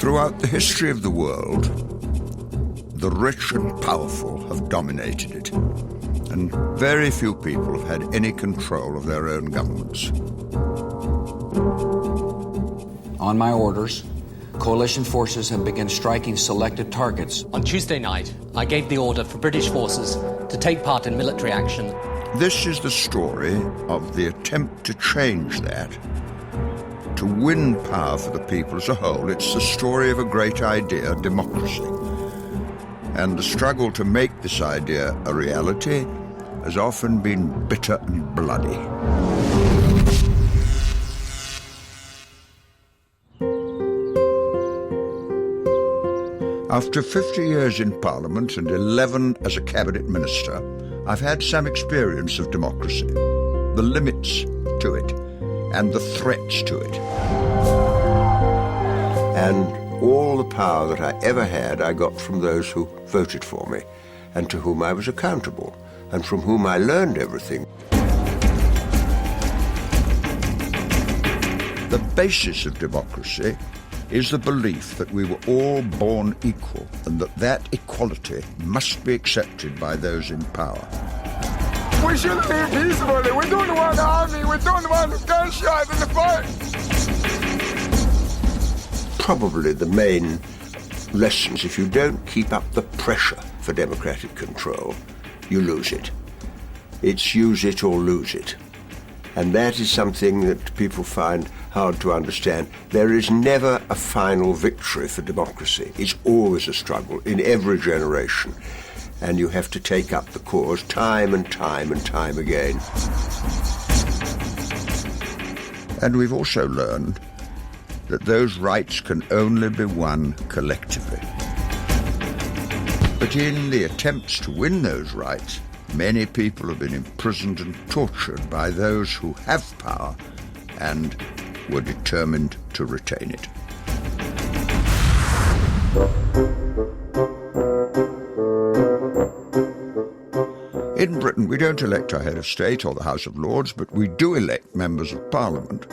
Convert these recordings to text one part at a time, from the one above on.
Throughout the history of the world, the rich and powerful have dominated it, and very few people have had any control of their own governments. On my orders, coalition forces have begun striking selected targets. On Tuesday night, I gave the order for British forces to take part in military action. This is the story of the attempt to change that, to win power for the people as a whole. It's the story of a great idea, democracy. And the struggle to make this idea a reality has often been bitter and bloody. After 50 years in Parliament and 11 as a cabinet minister, I've had some experience of democracy, the limits to it and the threats to it. And all the power that I ever had, I got from those who voted for me and to whom I was accountable and from whom I learned everything. The basis of democracy is the belief that we were all born equal and that that equality must be accepted by those in power. We should live peacefully. We don't want the army. We don't want the gunshot and the fire. Probably the main lessons, if you don't keep up the pressure for democratic control, you lose it. It's use it or lose it. And that is something that people find hard to understand. There is never a final victory for democracy. It's always a struggle in every generation. And you have to take up the cause time and time and time again. And we've also learned that those rights can only be won collectively. But in the attempts to win those rights, many people have been imprisoned and tortured by those who have power and were determined to retain it. In Britain, we don't elect our head of state or the House of Lords, but we do elect members of Parliament.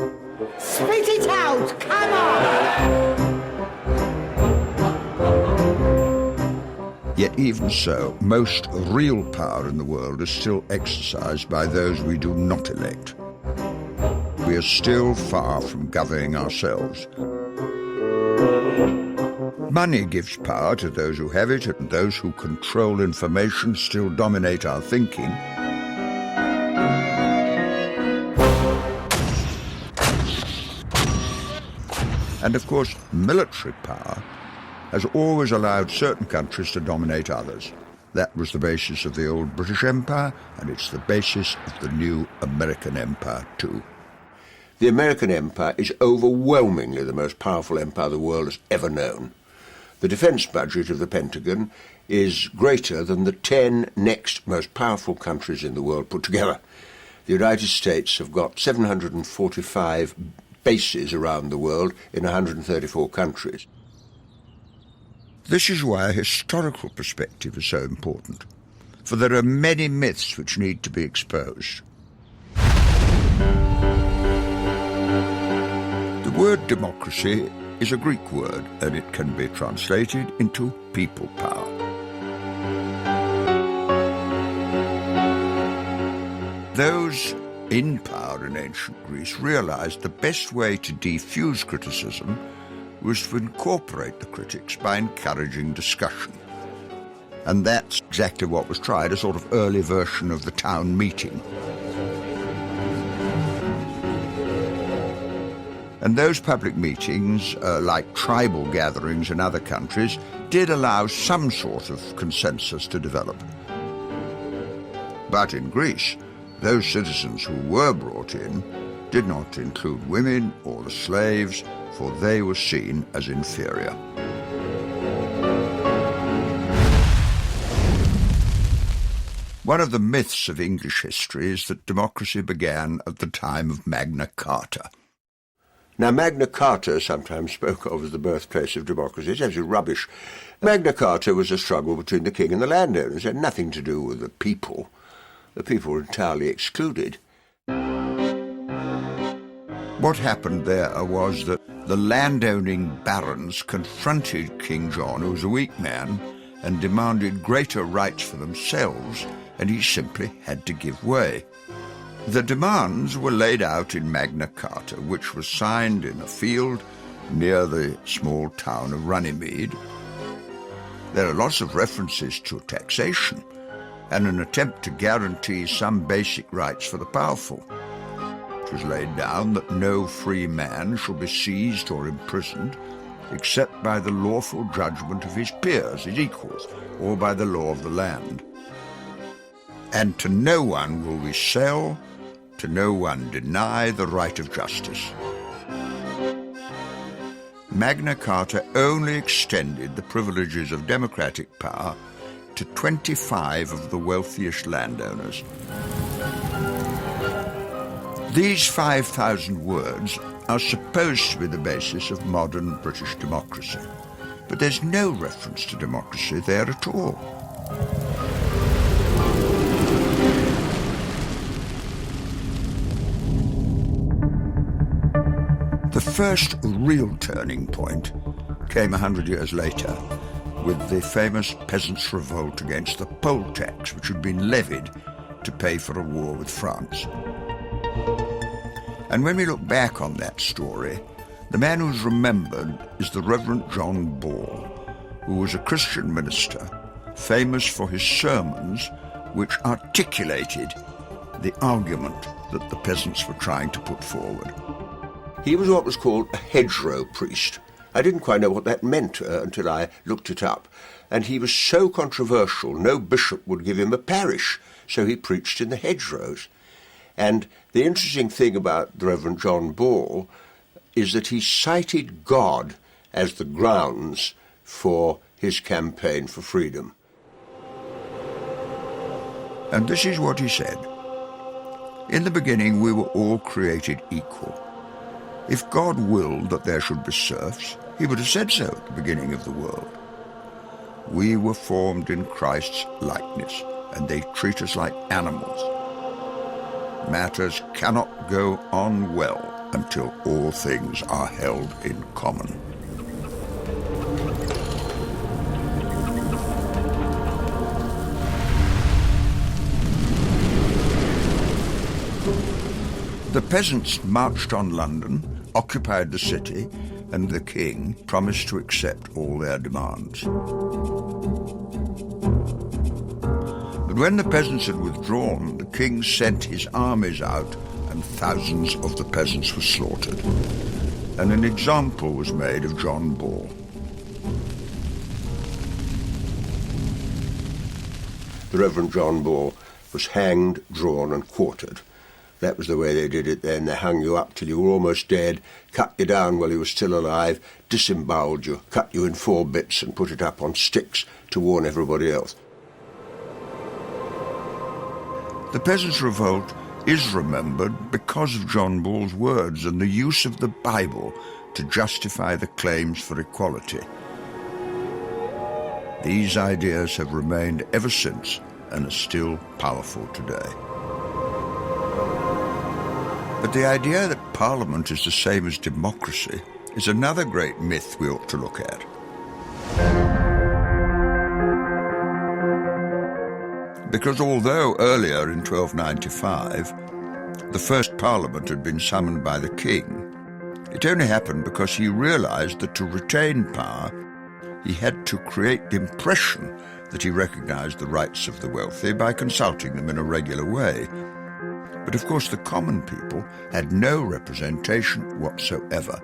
Spit it out! Come on! Yet even so, most real power in the world is still exercised by those we do not elect. We are still far from governing ourselves. Money gives power to those who have it, and those who control information still dominate our thinking. And of course, military power has always allowed certain countries to dominate others. That was the basis of the old British Empire, and it's the basis of the new American Empire too. The American Empire is overwhelmingly the most powerful empire the world has ever known. The defense budget of the Pentagon is greater than the 10 next most powerful countries in the world put together. The United States have got 745 bases around the world in 134 countries. This is why a historical perspective is so important, for there are many myths which need to be exposed. The word democracy is a Greek word, and it can be translated into people power. Those in power in ancient Greece realized the best way to defuse criticism was to incorporate the critics by encouraging discussion. And that's exactly what was tried, a sort of early version of the town meeting. And those public meetings, like tribal gatherings in other countries, did allow some sort of consensus to develop. But in Greece, those citizens who were brought in did not include women or the slaves, for they were seen as inferior. One of the myths of English history is that democracy began at the time of Magna Carta. Now, Magna Carta, sometimes spoken of as the birthplace of democracy, it's actually rubbish. Magna Carta was a struggle between the king and the landowners. It had nothing to do with the people. The people were entirely excluded. What happened there was that the landowning barons confronted King John, who was a weak man, and demanded greater rights for themselves, and he simply had to give way. The demands were laid out in Magna Carta, which was signed in a field near the small town of Runnymede. There are lots of references to taxation and an attempt to guarantee some basic rights for the powerful. It was laid down that no free man shall be seized or imprisoned except by the lawful judgment of his peers, his equals, or by the law of the land. And to no one will we sell, to no one deny the right of justice. Magna Carta only extended the privileges of democratic power to 25 of the wealthiest landowners. These 5,000 words are supposed to be the basis of modern British democracy, but there's no reference to democracy there at all. The first real turning point came 100 years later with the famous peasants' revolt against the poll tax, which had been levied to pay for a war with France. And when we look back on that story, the man who's remembered is the Reverend John Ball, who was a Christian minister, famous for his sermons which articulated the argument that the peasants were trying to put forward. He was what was called a hedgerow priest. I didn't quite know what that meant until I looked it up. And he was so controversial, no bishop would give him a parish, so he preached in the hedgerows. And the interesting thing about the Reverend John Ball is that he cited God as the grounds for his campaign for freedom. And this is what he said. In the beginning we were all created equal. If God willed that there should be serfs, he would have said so at the beginning of the world. We were formed in Christ's likeness, and they treat us like animals. Matters cannot go on well until all things are held in common. The peasants marched on London, occupied the city, and the king promised to accept all their demands. But when the peasants had withdrawn, the king sent his armies out, and thousands of the peasants were slaughtered. And an example was made of John Ball. The Reverend John Ball was hanged, drawn, and quartered. That was the way they did it then. They hung you up till you were almost dead, cut you down while you were still alive, disemboweled you, cut you in 4 bits and put it up on sticks to warn everybody else. The Peasants' Revolt is remembered because of John Ball's words and the use of the Bible to justify the claims for equality. These ideas have remained ever since and are still powerful today. But the idea that Parliament is the same as democracy is another great myth we ought to look at. Because although earlier in 1295 the first Parliament had been summoned by the king, it only happened because he realised that to retain power he had to create the impression that he recognised the rights of the wealthy by consulting them in a regular way. But of course the common people had no representation whatsoever.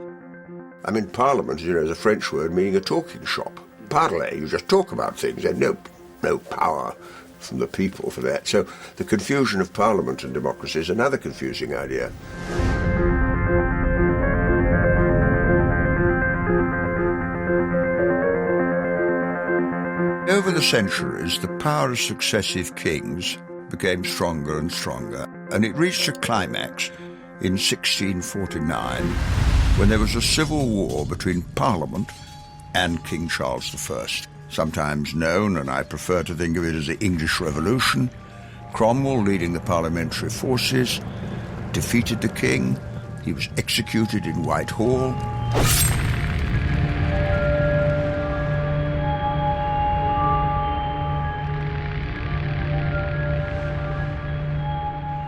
I mean, Parliament, is a French word meaning a talking shop. Parler, you just talk about things. There's no power from the people for that. So the confusion of Parliament and democracy is another confusing idea. Over the centuries, the power of successive kings became stronger and stronger, and it reached a climax in 1649 when there was a civil war between Parliament and King Charles I, sometimes known, and I prefer to think of it as the English Revolution. Cromwell, leading the parliamentary forces, defeated the king, He was executed in Whitehall.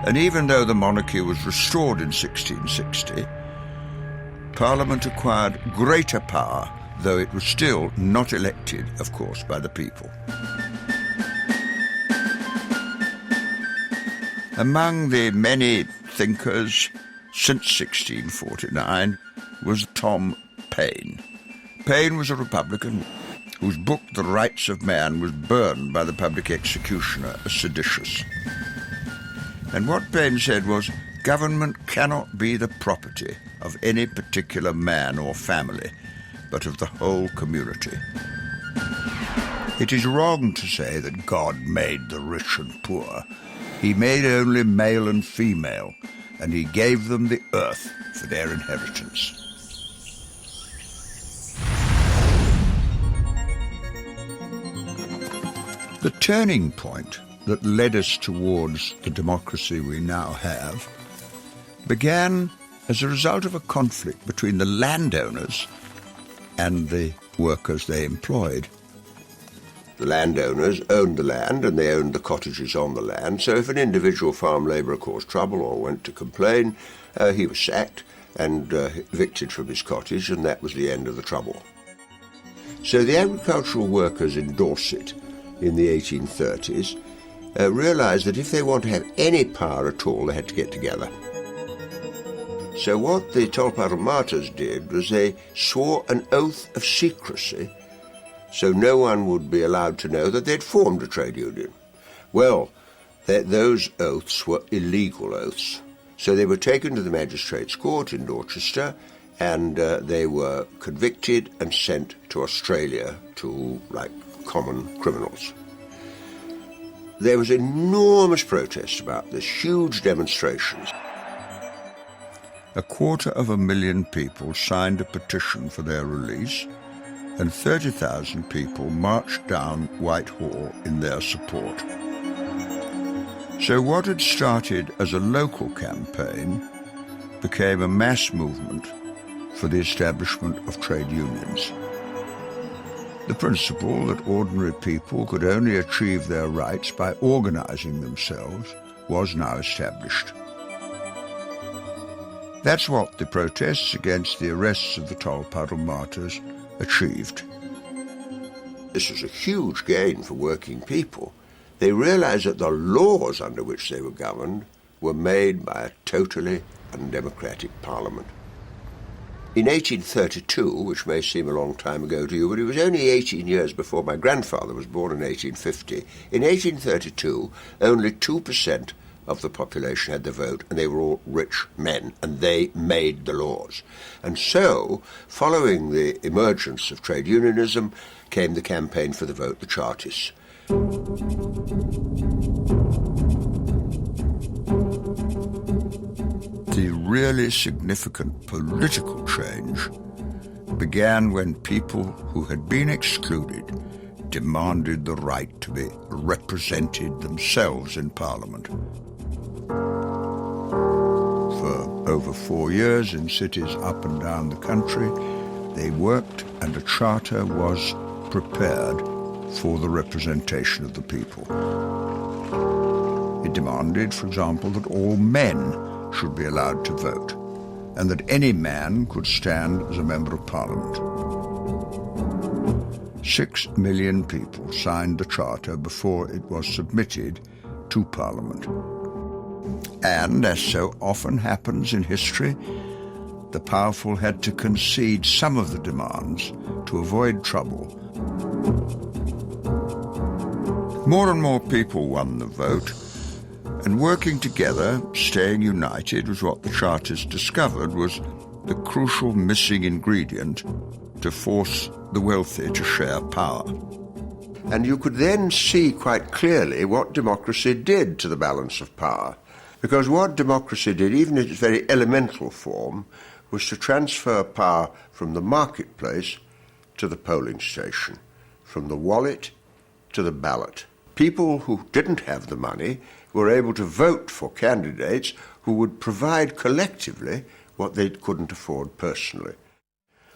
And even though the monarchy was restored in 1660, Parliament acquired greater power, though it was still not elected, of course, by the people. Among the many thinkers since 1649 was Tom Paine. Paine was a Republican whose book, The Rights of Man, was burned by the public executioner as seditious. And what Benn said was, government cannot be the property of any particular man or family, but of the whole community. It is wrong to say that God made the rich and poor. He made only male and female, and he gave them the earth for their inheritance. The turning point that led us towards the democracy we now have began as a result of a conflict between the landowners and the workers they employed. The landowners owned the land and they owned the cottages on the land, so if an individual farm labourer caused trouble or went to complain, he was sacked and evicted from his cottage, and that was the end of the trouble. So the agricultural workers in Dorset in the 1830s realised that if they want to have any power at all, they had to get together. So what the Tolpuddle Martyrs did was they swore an oath of secrecy, so no one would be allowed to know that they'd formed a trade union. Well, those oaths were illegal oaths, so they were taken to the Magistrates' Court in Dorchester, and they were convicted and sent to Australia to, like, common criminals. There was enormous protest about this, huge demonstrations. 250,000 people signed a petition for their release, and 30,000 people marched down Whitehall in their support. So what had started as a local campaign became a mass movement for the establishment of trade unions. The principle that ordinary people could only achieve their rights by organising themselves was now established. That's what the protests against the arrests of the Tolpuddle Martyrs achieved. This was a huge gain for working people. They realised that the laws under which they were governed were made by a totally undemocratic parliament. In 1832, which may seem a long time ago to you, but it was only 18 years before my grandfather was born in 1850, in 1832, only 2% of the population had the vote, and they were all rich men, and they made the laws. And so, following the emergence of trade unionism, came the campaign for the vote, the Chartists. The really significant political change began when people who had been excluded demanded the right to be represented themselves in Parliament. For over 4 years in cities up and down the country, they worked, and a charter was prepared for the representation of the people. It demanded, for example, that all men should be allowed to vote, and that any man could stand as a member of Parliament. 6 million people signed the Charter before it was submitted to Parliament. And, as so often happens in history, the powerful had to concede some of the demands to avoid trouble. More and more people won the vote, and working together, staying united, was what the Chartists discovered was the crucial missing ingredient to force the wealthy to share power. And you could then see quite clearly what democracy did to the balance of power. Because what democracy did, even in its very elemental form, was to transfer power from the marketplace to the polling station, from the wallet to the ballot. People who didn't have the money were able to vote for candidates who would provide collectively what they couldn't afford personally.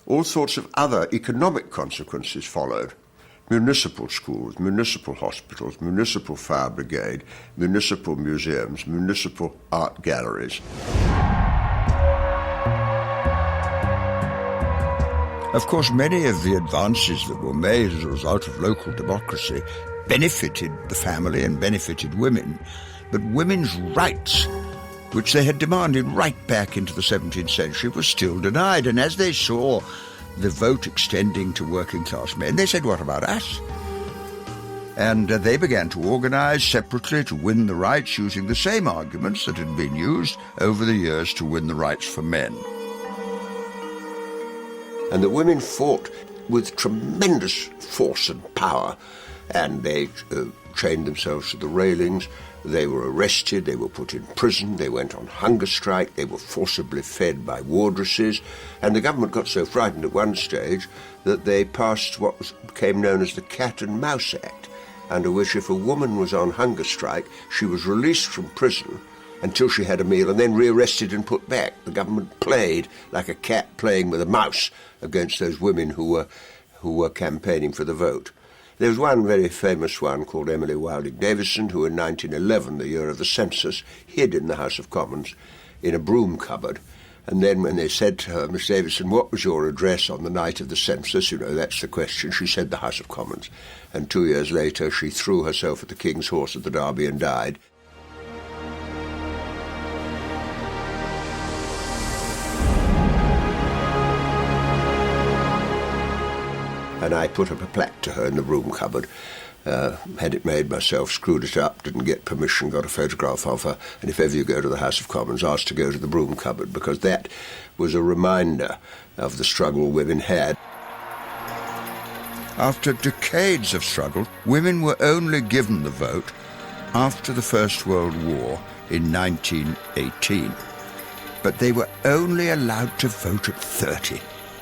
All sorts of other economic consequences followed. Municipal schools, municipal hospitals, municipal fire brigade, municipal museums, municipal art galleries. Of course, many of the advances that were made as a result of local democracy benefited the family and benefited women, but women's rights, which they had demanded right back into the 17th century, were still denied. And as they saw the vote extending to working-class men, they said, what about us? And they began to organise separately to win the rights using the same arguments that had been used over the years to win the rights for men. And the women fought with tremendous force and power, and they chained themselves to the railings. They were arrested, they were put in prison, they went on hunger strike, they were forcibly fed by wardresses, and the government got so frightened at one stage that they passed what became known as the Cat and Mouse Act, under which if a woman was on hunger strike, she was released from prison until she had a meal and then rearrested and put back. The government played like a cat playing with a mouse against those women who were campaigning for the vote. There was one very famous one called Emily Wilding Davison, who in 1911, the year of the census, hid in the House of Commons in a broom cupboard. And then when they said to her, Miss Davison, what was your address on the night of the census? You know, that's the question. She said the House of Commons. And 2 years later, she threw herself at the King's horse at the Derby and died. And I put up a plaque to her in the broom cupboard, had it made myself, screwed it up, didn't get permission, got a photograph of her, and if ever you go to the House of Commons, ask to go to the broom cupboard, because that was a reminder of the struggle women had. After decades of struggle, women were only given the vote after the First World War in 1918. But they were only allowed to vote at 30.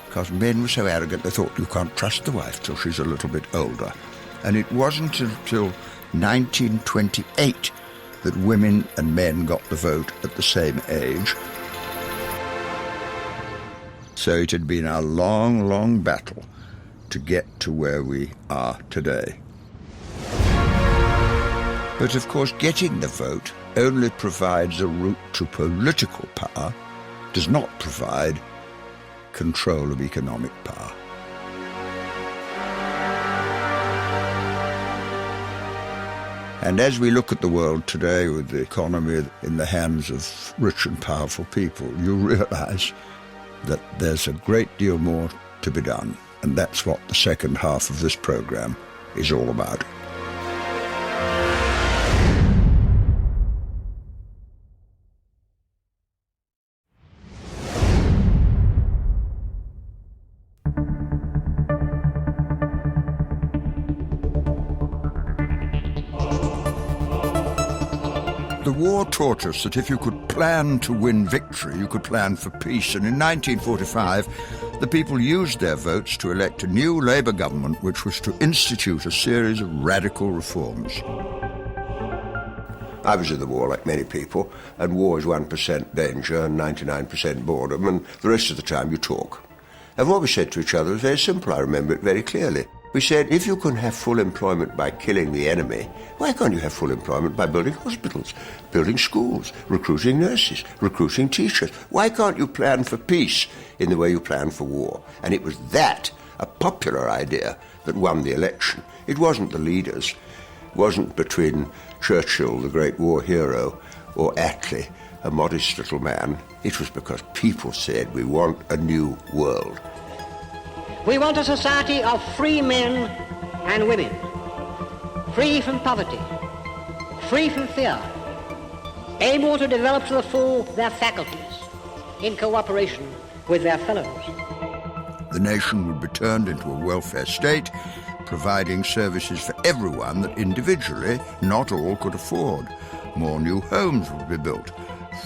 Because men were so arrogant, they thought you can't trust the wife till she's a little bit older. And it wasn't until 1928 that women and men got the vote at the same age. So it had been a long, long battle to get to where we are today. But of course, getting the vote only provides a route to political power, does not provide control of economic power. And as we look at the world today with the economy in the hands of rich and powerful people, you realize that there's a great deal more to be done. And that's what the second half of this program is all about. The war taught us that if you could plan to win victory, you could plan for peace. And in 1945, the people used their votes to elect a new Labour government, which was to institute a series of radical reforms. I was in the war like many people, and war is 1% danger and 99% boredom, and the rest of the time you talk. And what we said to each other was very simple. I remember it very clearly. We said, if you can have full employment by killing the enemy, why can't you have full employment by building hospitals, building schools, recruiting nurses, recruiting teachers? Why can't you plan for peace in the way you plan for war? And it was that, a popular idea, that won the election. It wasn't the leaders. It wasn't between Churchill, the great war hero, or Attlee, a modest little man. It was because people said, we want a new world. We want a society of free men and women, free from poverty, free from fear, able to develop to the full their faculties in cooperation with their fellows. The nation would be turned into a welfare state, providing services for everyone that individually not all could afford. More new homes would be built.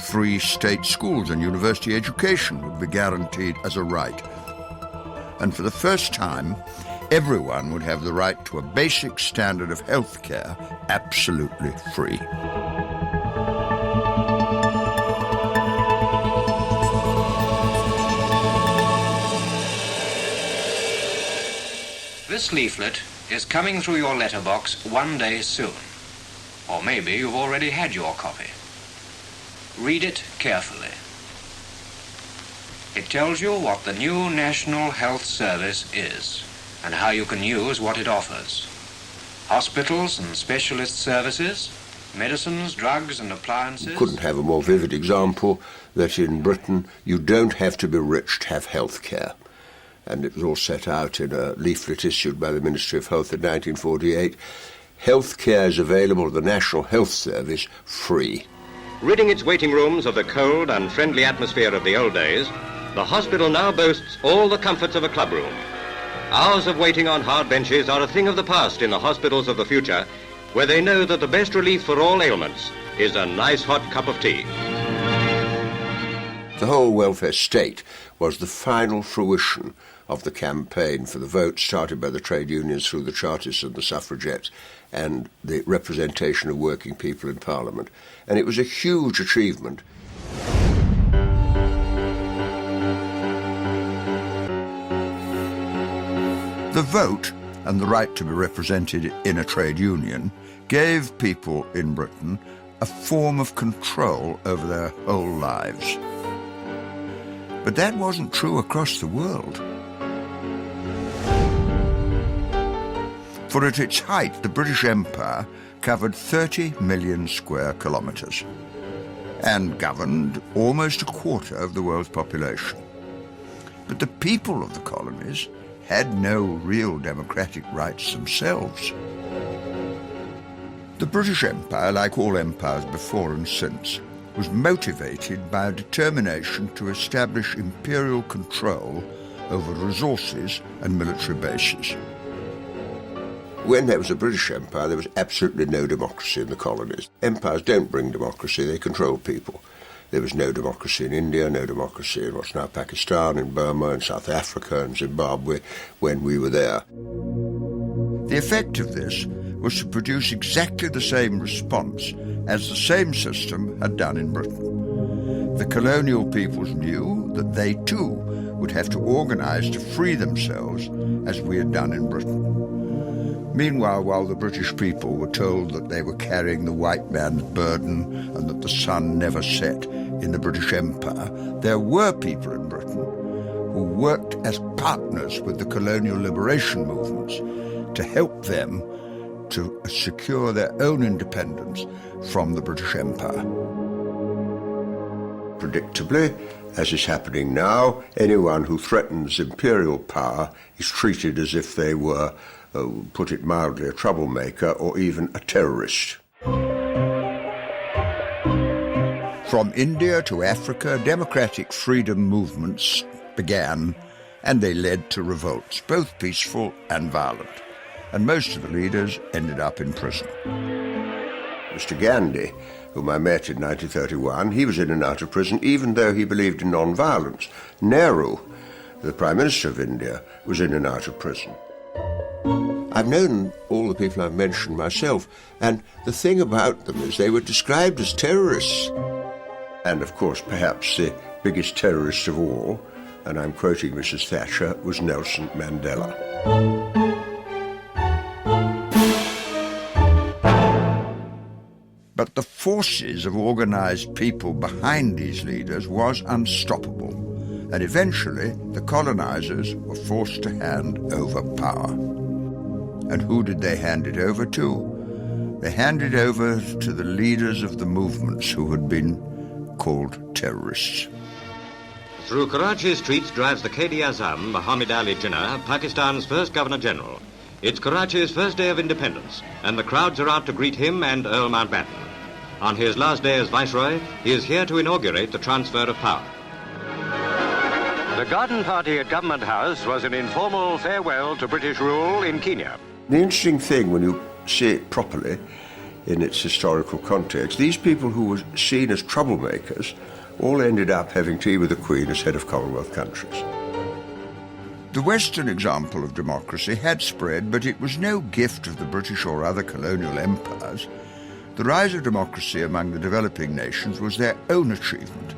Free state schools and university education would be guaranteed as a right. And for the first time, everyone would have the right to a basic standard of health care absolutely free. This leaflet is coming through your letterbox one day soon. Or maybe you've already had your copy. Read it carefully. It tells you what the new National Health Service is and how you can use what it offers. Hospitals and specialist services, medicines, drugs and appliances. Couldn't have a more vivid example that in Britain you don't have to be rich to have health care. And it was all set out in a leaflet issued by the Ministry of Health in 1948. Health care is available to the National Health Service free. Ridding its waiting rooms of the cold, unfriendly atmosphere of the old days, the hospital now boasts all the comforts of a clubroom. Hours of waiting on hard benches are a thing of the past in the hospitals of the future, where they know that the best relief for all ailments is a nice hot cup of tea. The whole welfare state was the final fruition of the campaign for the vote started by the trade unions through the Chartists and the suffragettes and the representation of working people in Parliament. And it was a huge achievement. The vote and the right to be represented in a trade union gave people in Britain a form of control over their whole lives. But that wasn't true across the world. For at its height, the British Empire covered 30 million square kilometres and governed almost a quarter of the world's population. But the people of the colonies had no real democratic rights themselves. The British Empire, like all empires before and since, was motivated by a determination to establish imperial control over resources and military bases. When there was a British Empire, there was absolutely no democracy in the colonies. Empires don't bring democracy, they control people. There was no democracy in India, no democracy in what's now Pakistan, in Burma, in South Africa, and Zimbabwe when we were there. The effect of this was to produce exactly the same response as the same system had done in Britain. The colonial peoples knew that they too would have to organise to free themselves as we had done in Britain. Meanwhile, while the British people were told that they were carrying the white man's burden and that the sun never set in the British Empire, there were people in Britain who worked as partners with the colonial liberation movements to help them to secure their own independence from the British Empire. Predictably, as is happening now, anyone who threatens imperial power is treated as if they were, put it mildly, a troublemaker or even a terrorist. From India to Africa, democratic freedom movements began, and they led to revolts, both peaceful and violent. And most of the leaders ended up in prison. Mr. Gandhi, whom I met in 1931, he was in and out of prison even though he believed in non-violence. Nehru, the Prime Minister of India, was in and out of prison. I've known all the people I've mentioned myself, and the thing about them is they were described as terrorists. And of course, perhaps the biggest terrorist of all, and I'm quoting Mrs. Thatcher, was Nelson Mandela. But the forces of organised people behind these leaders was unstoppable, and eventually the colonisers were forced to hand over power. And who did they hand it over to? They handed over to the leaders of the movements who had been called terrorists. Through Karachi streets drives the Quaid-e-Azam, Muhammad Ali Jinnah, Pakistan's first Governor-General. It's Karachi's first day of independence, and the crowds are out to greet him and Earl Mountbatten. On his last day as Viceroy, he is here to inaugurate the transfer of power. The garden party at Government House was an informal farewell to British rule in Kenya. The interesting thing when you see it properly in its historical context, these people who were seen as troublemakers all ended up having tea with the Queen as head of Commonwealth countries. The Western example of democracy had spread, but it was no gift of the British or other colonial empires. The rise of democracy among the developing nations was their own achievement.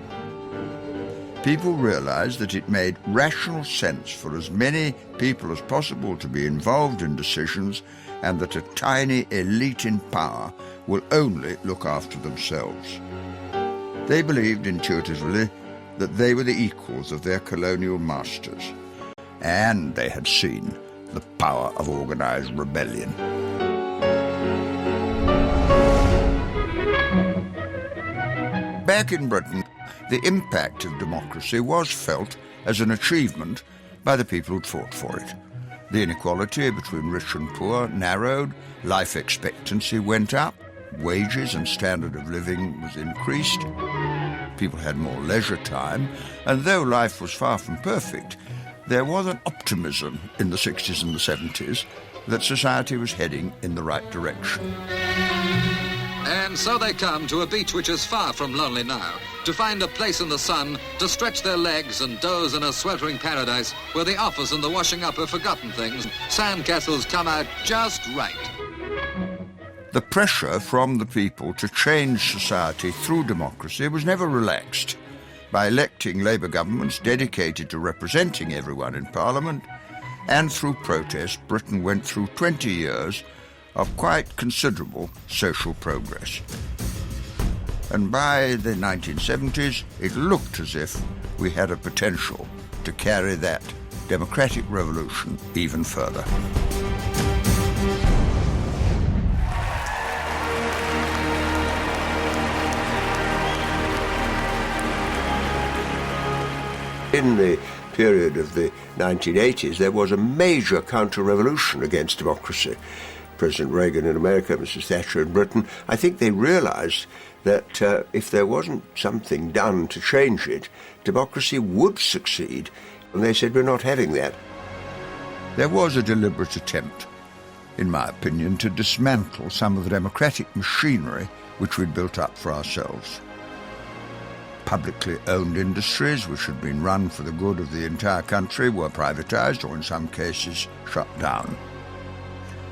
people realised that it made rational sense for as many people as possible to be involved in decisions, and that a tiny elite in power will only look after themselves. They believed intuitively that they were the equals of their colonial masters, and they had seen the power of organised rebellion. Back in Britain, the impact of democracy was felt as an achievement by the people who'd fought for it. The inequality between rich and poor narrowed, life expectancy went up, wages and standard of living was increased, people had more leisure time, and though life was far from perfect, there was an optimism in the 60s and the 70s that society was heading in the right direction. And so they come to a beach which is far from lonely now, to find a place in the sun, to stretch their legs and doze in a sweltering paradise where the office and the washing up of forgotten things, sandcastles come out just right. The pressure from the people to change society through democracy was never relaxed. By electing Labour governments dedicated to representing everyone in Parliament, and through protest, Britain went through 20 years of quite considerable social progress. And by the 1970s, it looked as if we had a potential to carry that democratic revolution even further. In the period of the 1980s, there was a major counter-revolution against democracy. President Reagan in America, Mrs. Thatcher in Britain, I think they realised that if there wasn't something done to change it, democracy would succeed. And they said, we're not having that. There was a deliberate attempt, in my opinion, to dismantle some of the democratic machinery which we'd built up for ourselves. Publicly owned industries, which had been run for the good of the entire country, were privatised or in some cases shut down.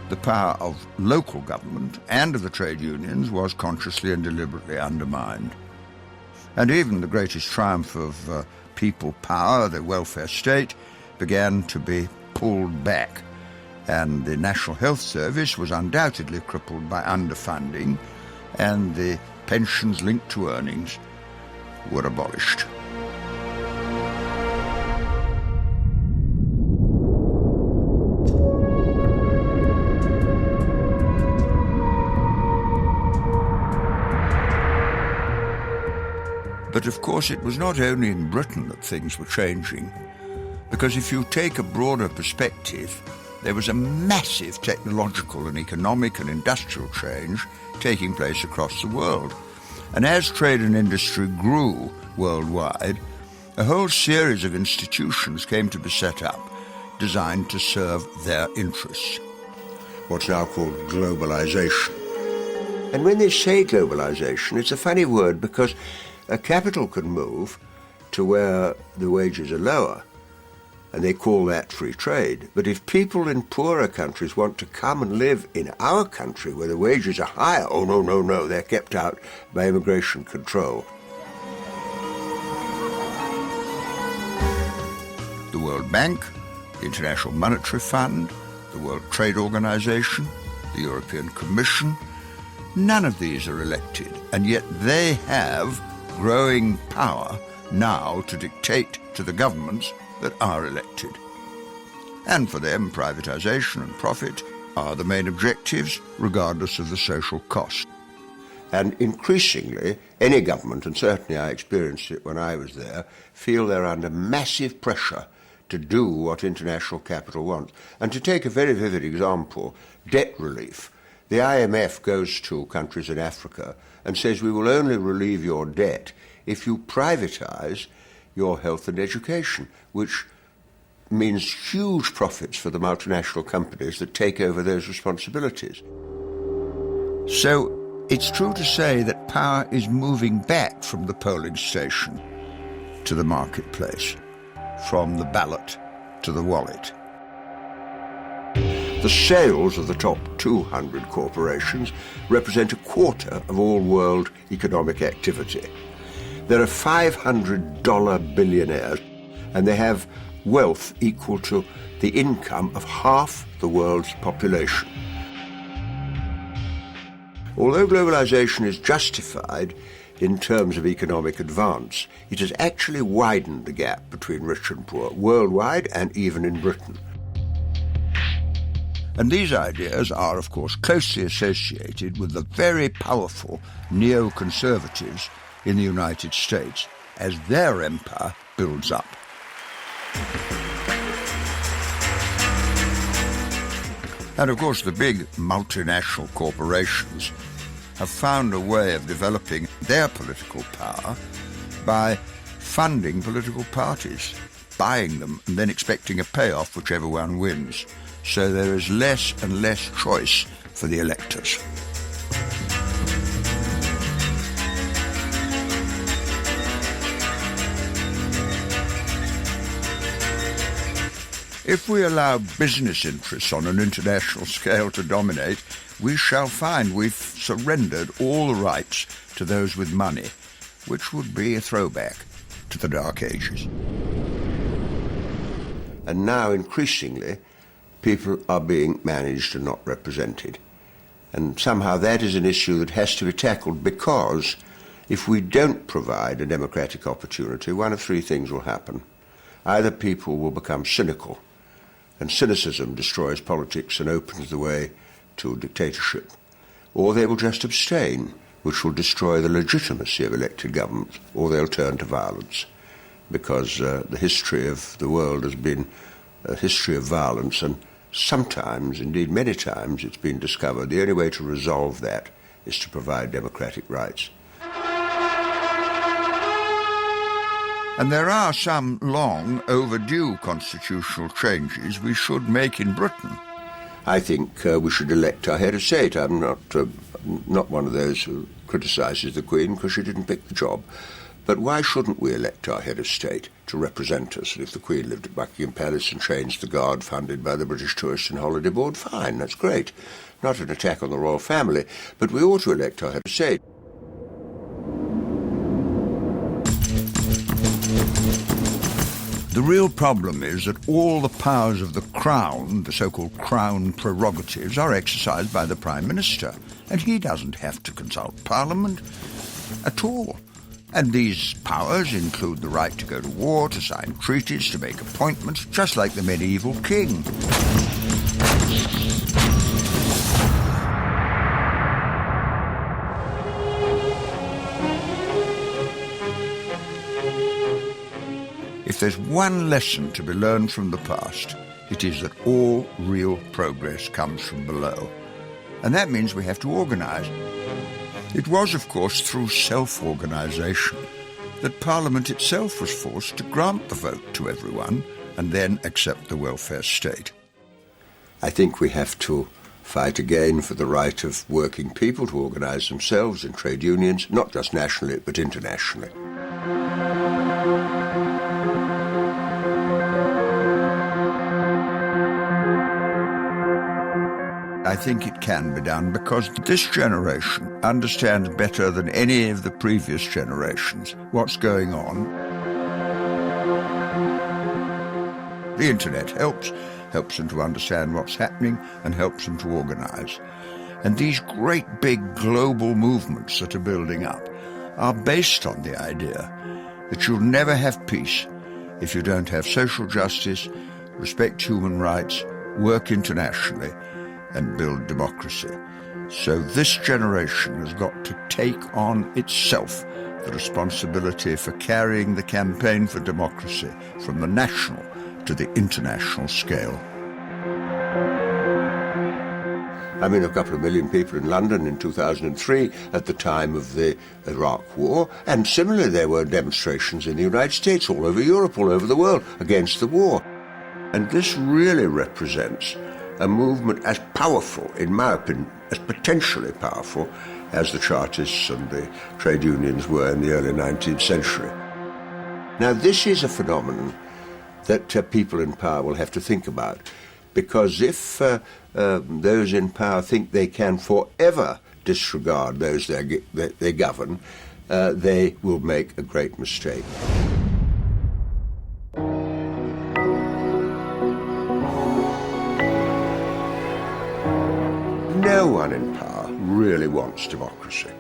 The power of local government and of the trade unions was consciously and deliberately undermined. And even the greatest triumph of people power, the welfare state, began to be pulled back, and the National Health Service was undoubtedly crippled by underfunding, and the pensions linked to earnings were abolished. But of course it was not only in Britain that things were changing, because if you take a broader perspective, there was a massive technological and economic and industrial change taking place across the world. And as trade and industry grew worldwide, a whole series of institutions came to be set up designed to serve their interests. What's now called globalization. And when they say globalization, it's a funny word because a capital can move to where the wages are lower, and they call that free trade. But if people in poorer countries want to come and live in our country where the wages are higher, oh, no, they're kept out by immigration control. The World Bank, the International Monetary Fund, the World Trade Organization, the European Commission, none of these are elected, and yet they have growing power now to dictate to the governments that are elected. And for them, privatisation and profit are the main objectives, regardless of the social cost. And increasingly, any government, and certainly I experienced it when I was there, feel they're under massive pressure to do what international capital wants. And to take a very vivid example, debt relief. The IMF goes to countries in Africa and says, we will only relieve your debt if you privatise your health and education, which means huge profits for the multinational companies that take over those responsibilities. So it's true to say that power is moving back from the polling station to the marketplace, from the ballot to the wallet. The sales of the top 200 corporations represent a quarter of all world economic activity. There are $500 billionaires, and they have wealth equal to the income of half the world's population. Although globalization is justified in terms of economic advance, it has actually widened the gap between rich and poor, worldwide and even in Britain. And these ideas are, of course, closely associated with the very powerful neoconservatives in the United States as their empire builds up. And of course the big multinational corporations have found a way of developing their political power by funding political parties, buying them and then expecting a payoff whichever one wins. So there is less and less choice for the electors. If we allow business interests on an international scale to dominate, we shall find we've surrendered all the rights to those with money, which would be a throwback to the Dark Ages. And now, increasingly, people are being managed and not represented. And somehow that is an issue that has to be tackled, because if we don't provide a democratic opportunity, one of three things will happen. Either people will become cynical, and cynicism destroys politics and opens the way to dictatorship, or they will just abstain, which will destroy the legitimacy of elected governments, or they'll turn to violence, because the history of the world has been a history of violence, and sometimes, indeed many times, it's been discovered the only way to resolve that is to provide democratic rights. And there are some long overdue constitutional changes we should make in Britain. I think we should elect our head of state. I'm not one of those who criticises the Queen because she didn't pick the job. But why shouldn't we elect our head of state to represent us? And if the Queen lived at Buckingham Palace and changed the guard funded by the British Tourist and Holiday Board, fine, that's great. Not an attack on the royal family, but we ought to elect our head of state. The real problem is that all the powers of the Crown, the so-called Crown prerogatives, are exercised by the Prime Minister, and he doesn't have to consult Parliament at all. And these powers include the right to go to war, to sign treaties, to make appointments, just like the medieval king. If there's one lesson to be learned from the past, it is that all real progress comes from below. And that means we have to organise. It was, of course, through self-organisation that Parliament itself was forced to grant the vote to everyone and then accept the welfare state. I think we have to fight again for the right of working people to organise themselves in trade unions, not just nationally but internationally. I think it can be done because this generation understands better than any of the previous generations what's going on. The internet helps them to understand what's happening and helps them to organise. And these great big global movements that are building up are based on the idea that you'll never have peace if you don't have social justice, respect human rights, work internationally, and build democracy. So this generation has got to take on itself the responsibility for carrying the campaign for democracy from the national to the international scale. I mean, a couple of million people in London in 2003 at the time of the Iraq War, and similarly there were demonstrations in the United States, all over Europe, all over the world, against the war. And this really represents a movement as powerful, in my opinion, as potentially powerful as the Chartists and the trade unions were in the early 19th century. Now, this is a phenomenon that people in power will have to think about, because if those in power think they can forever disregard those they govern, they will make a great mistake. No one in power really wants democracy,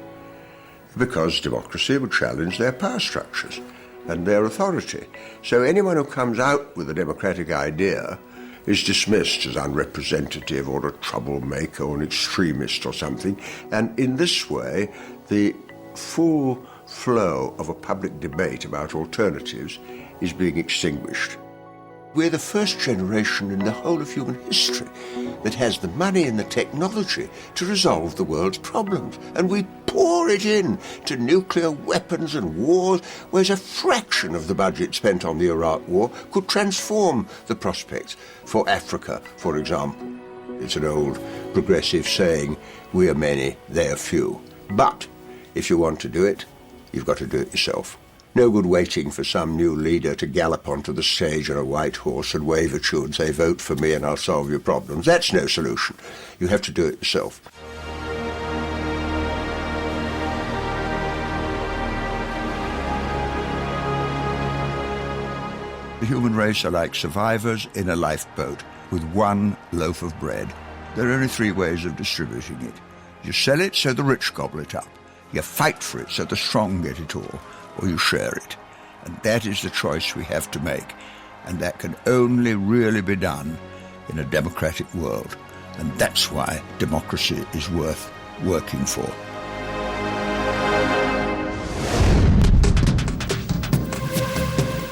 because democracy would challenge their power structures and their authority. So anyone who comes out with a democratic idea is dismissed as unrepresentative or a troublemaker or an extremist or something. And in this way, the full flow of a public debate about alternatives is being extinguished. We're the first generation in the whole of human history that has the money and the technology to resolve the world's problems. And we pour it in to nuclear weapons and wars, whereas a fraction of the budget spent on the Iraq War could transform the prospects for Africa, for example. It's an old progressive saying, we are many, they are few. But if you want to do it, you've got to do it yourself. No good waiting for some new leader to gallop onto the stage on a white horse and wave at you and say, vote for me and I'll solve your problems. That's no solution. You have to do it yourself. The human race are like survivors in a lifeboat with one loaf of bread. There are only 3 ways of distributing it. You sell it so the rich gobble it up. You fight for it so the strong get it all. Or you share it. And that is the choice we have to make. And that can only really be done in a democratic world. And that's why democracy is worth working for.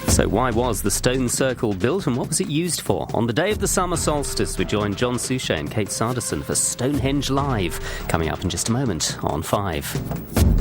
So why was the stone circle built and what was it used for? On the day of the summer solstice, we join John Suchet and Kate Sanderson for Stonehenge Live, coming up in just a moment on 5.